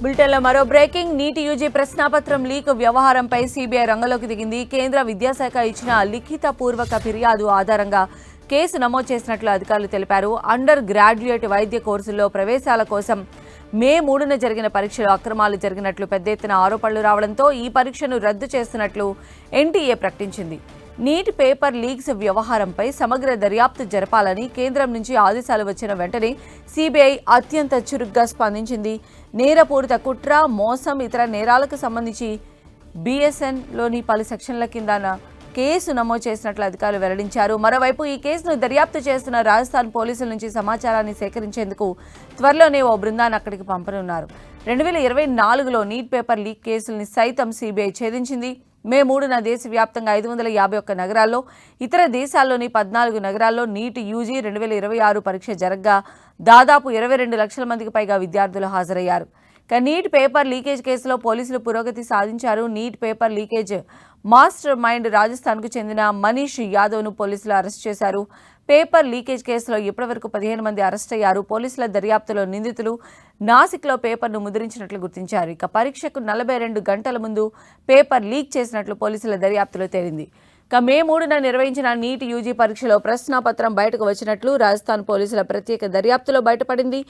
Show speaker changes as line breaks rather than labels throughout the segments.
బులెటిన్లో మరో బ్రేకింగ్. నీటి యూజీ ప్రశ్నాపత్రం లీక్ వ్యవహారంపై సీబీఐ రంగంలోకి దిగింది. కేంద్ర విద్యాశాఖ ఇచ్చిన లిఖిత పూర్వక ఫిర్యాదు ఆధారంగా కేసు నమోదు చేసినట్లు అధికారులు తెలిపారు. అండర్ గ్రాడ్యుయేట్ వైద్య కోర్సుల్లో ప్రవేశాల కోసం మే 3న జరిగిన పరీక్షలో అక్రమాలు జరిగినట్లు పెద్ద ఎత్తున ఆరోపణలు రావడంతో ఈ పరీక్షను రద్దు చేస్తున్నట్లు ఎన్టీఏ ప్రకటించింది. నీట్ పేపర్ లీక్స్ వ్యవహారంపై సమగ్ర దర్యాప్తు జరపాలని కేంద్రం నుంచి ఆదేశాలు వచ్చిన వెంటనే సీబీఐ అత్యంత చురుగ్గా స్పందించింది. నేరపూరిత కుట్ర, మోసం, ఇతర నేరాలకు సంబంధించి బీఎస్ఎన్లోని పలు సెక్షన్ల కింద కేసు నమోదు చేసినట్లు అధికారులు వెల్లడించారు. మరోవైపు ఈ కేసును దర్యాప్తు చేస్తున్న రాజస్థాన్ పోలీసుల నుంచి సమాచారాన్ని సేకరించేందుకు త్వరలోనే ఓ బృందాన్ని అక్కడికి పంపనున్నారు. 2024లో నీట్ పేపర్ లీక్ కేసుల్ని సైతం సీబీఐ ఛేదించింది. మే 3న దేశవ్యాప్తంగా 551 నగరాల్లో, ఇతర దేశాల్లోని 14 నగరాల్లో నీట్ యూజీ 2026 పరీక్ష జరగ్గా దాదాపు 22 లక్షల మందికి పైగా విద్యార్థులు హాజరయ్యారు. నీట్ పేపర్ లీకేజ్ కేసులో పోలీసులు పురోగతి సాధించారు. NEET paper leakage mastermind రాజస్థాన్కు చెందిన మనీష్ యాదవ్ను పోలీసులు అరెస్ట్ చేశారు. పేపర్ లీకేజ్ కేసులో ఇప్పటివరకు 15 మంది అరెస్ట్ అయ్యారు. పోలీసుల దర్యాప్తులో నిందితులు నాసిక్లో పేపర్ను ముద్రించినట్లు గుర్తించారు. పరీక్షకు 42 గంటల ముందు పేపర్ లీక్ చేసినట్లు పోలీసుల దర్యాప్తులో తేలింది. మే 3న నిర్వహించిన నీట్ యూజీ పరీక్షలో ప్రశ్నాపత్రం బయటకు వచ్చినట్లు రాజస్థాన్ పోలీసుల ప్రత్యేక దర్యాప్తులో బయటపడింది.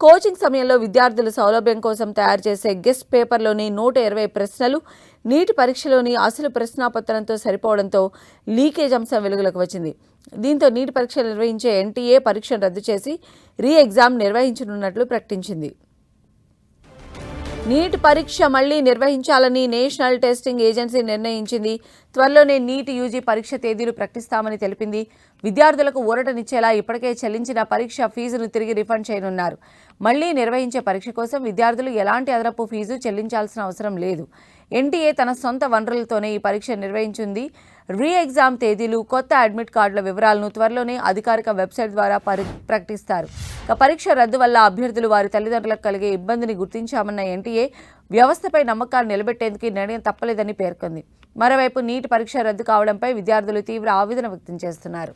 కోచింగ్ సమయంలో విద్యార్థుల సౌలభ్యం కోసం తయారు చేసే గెస్ట్ పేపర్లోని 120 ప్రశ్నలు నీట్ పరీక్షలోని అసలు ప్రశ్నాపత్రంతో సరిపోవడంతో లీకేజ్ అంశం వెలుగులోకి వచ్చింది. దీంతో నీట్ పరీక్ష నిర్వహించే ఎన్టీఏ పరీక్షను రద్దు చేసి రీ ఎగ్జామ్ నిర్వహించనున్నట్లు ప్రకటించింది. నీట్ పరీక్ష మళ్లీ నిర్వహించాలని నేషనల్ టెస్టింగ్ ఏజెన్సీ నిర్ణయించింది. త్వరలోనే నీట్ యూజీ పరీక్ష తేదీలు ప్రకటిస్తామని తెలిపింది. విద్యార్థులకు ఊరటనిచ్చేలా ఇప్పటికే చెల్లించిన పరీక్ష ఫీజును తిరిగి రిఫండ్ చేయనున్నారు. మళ్లీ నిర్వహించే పరీక్ష కోసం విద్యార్థులు ఎలాంటి అదనపు ఫీజు చెల్లించాల్సిన అవసరం లేదు. ఎన్టీఏ తన సొంత వనరులతోనే ఈ పరీక్ష నిర్వహించింది. రీ ఎగ్జామ్ తేదీలు, కొత్త అడ్మిట్ కార్డుల వివరాలను త్వరలోనే అధికారిక వెబ్సైట్ ద్వారా ప్రకటిస్తారు. పరీక్ష రద్దు వల్ల అభ్యర్థులు వారి తల్లిదండ్రులకు కలిగే ఇబ్బందిని గుర్తించామన్న ఎన్టీఏ వ్యవస్థపై నమ్మకాన్ని నిలబెట్టేందుకు నిర్ణయం తప్పలేదని పేర్కొంది. మరోవైపు నీట్ పరీక్ష రద్దు కావడంపై విద్యార్థులు తీవ్ర ఆవేదన వ్యక్తం చేస్తున్నారు.